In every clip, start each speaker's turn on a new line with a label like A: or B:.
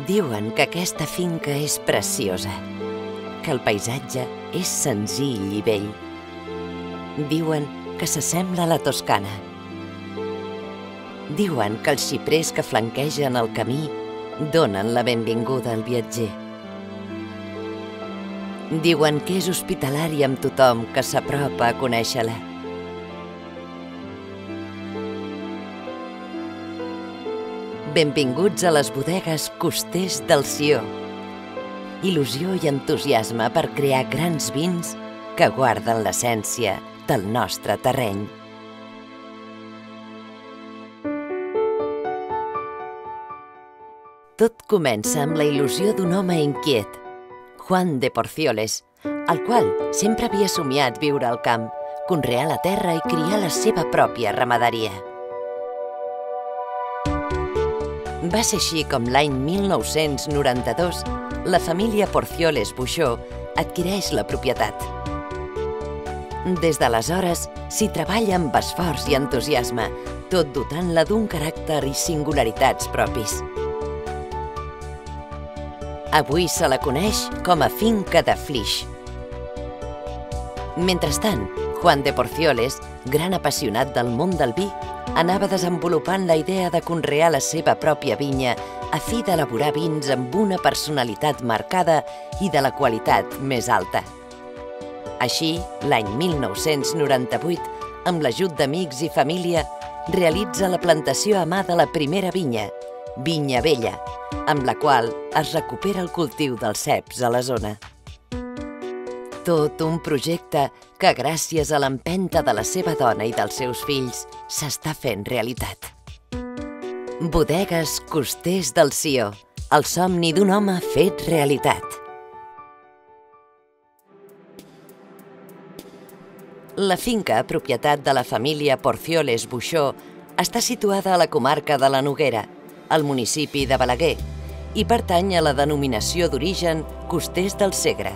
A: Diuen que aquesta finca és preciosa, que el paisatge és senzill i bell. Diuen que s'assembla a la Toscana. Diuen que els xiprers que flanquegen el camí donen la benvinguda al viatger. Diuen que és hospitalari amb tothom que s'apropa a conèixer-la. Benvinguts a les bodegues Costers del Sió. Il·lusió i entusiasme per crear grans vins que guarden l'essència del nostre terreny. Tot comença amb la il·lusió d'un home inquiet, Juan de Porcioles, el qual sempre havia somiat viure al camp, conrear la terra i criar la seva pròpia ramaderia. Va ser així com l'any 1992 la família Porcioles Buxó adquireix la propietat. Des d'aleshores s'hi treballa amb esforç i entusiasme, tot dotant-la d'un caràcter i singularitats propis. Avui se la coneix com a finca de Flix. Mentrestant, Juan de Porcioles, gran apassionat del món del vi, anava desenvolupant la idea de conrear la seva pròpia vinya a fi d'elaborar vins amb una personalitat marcada i de la qualitat més alta. Així, l'any 1998, amb l'ajut d'amics i família, realitza la plantació a mà de la primera vinya, Vinya Vella, amb la qual es recupera el cultiu dels ceps a la zona. Tot un projecte que, gràcies a l'empenta de la seva dona i dels seus fills, s'està fent realitat. Bodegues Costers del Sió, el somni d'un home fet realitat. La finca, propietat de la família Porcioles Buxó, està situada a la comarca de la Noguera, al municipi de Balaguer, i pertany a la denominació d'origen Costers del Segre.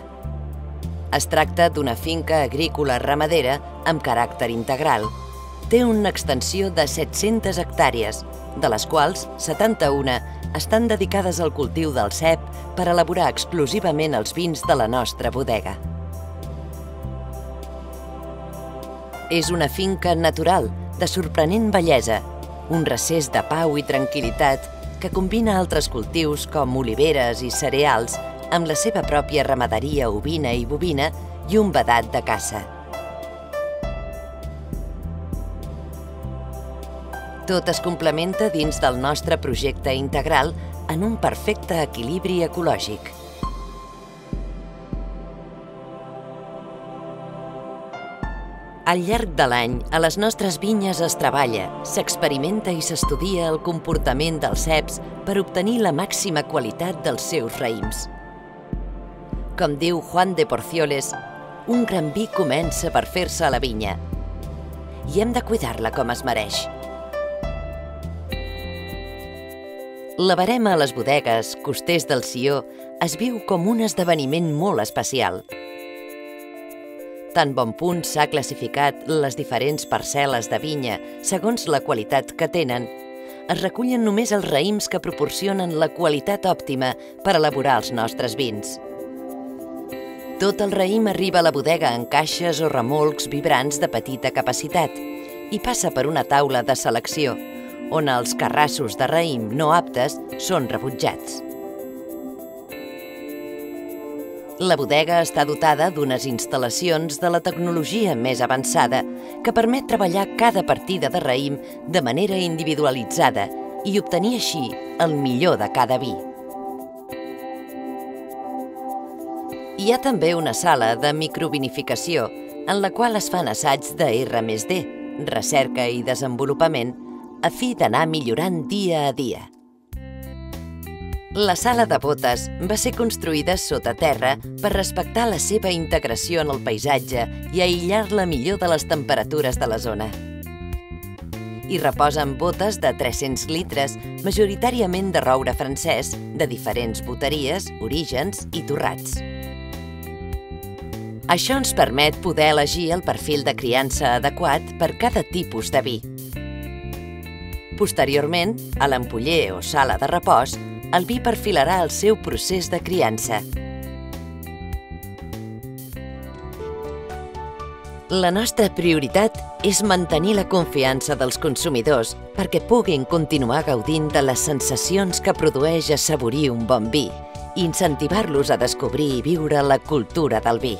A: Es tracta d'una finca agrícola ramadera amb caràcter integral. Té una extensió de 700 hectàrees, de les quals 71 estan dedicades al cultiu del cep per elaborar exclusivament els vins de la nostra bodega. És una finca natural, de sorprenent bellesa, un recés de pau i tranquil·litat que combina altres cultius com oliveres i cereals amb la seva pròpia ramaderia ovina i bovina i un vedat de caça. Tot es complementa dins del nostre projecte integral en un perfecte equilibri ecològic. Al llarg de l'any, a les nostres vinyes es treballa, s'experimenta i s'estudia el comportament dels ceps per obtenir la màxima qualitat dels seus raïms. Com diu Juan de Porcioles, un gran vi comença per fer-se a la vinya i hem de cuidar-la com es mereix. La verema a les bodegues Costers del Sió es viu com un esdeveniment molt especial. Tan bon punt s'ha classificat les diferents parcel·les de vinya segons la qualitat que tenen, es recullen només els raïms que proporcionen la qualitat òptima per elaborar els nostres vins. Tot el raïm arriba a la bodega en caixes o remolcs vibrants de petita capacitat i passa per una taula de selecció, on els carrassos de raïm no aptes són rebutjats. La bodega està dotada d'unes instal·lacions de la tecnologia més avançada que permet treballar cada partida de raïm de manera individualitzada i obtenir així el millor de cada vi. Hi ha també una sala de microvinificació en la qual es fan assaigs de R+D, recerca i desenvolupament, a fi d'anar millorant dia a dia. La sala de botes va ser construïda sota terra per respectar la seva integració en el paisatge i aïllar-la millor de les temperatures de la zona. Hi reposen botes de 300 litres, majoritàriament de roure francès, de diferents boteries, orígens i torrats. Això ens permet poder elegir el perfil de criança adequat per cada tipus de vi. Posteriorment, a l'ampoller o sala de repòs, el vi perfilarà el seu procés de criança. La nostra prioritat és mantenir la confiança dels consumidors perquè puguin continuar gaudint de les sensacions que produeix assaborir un bon vi i incentivar-los a descobrir i viure la cultura del vi.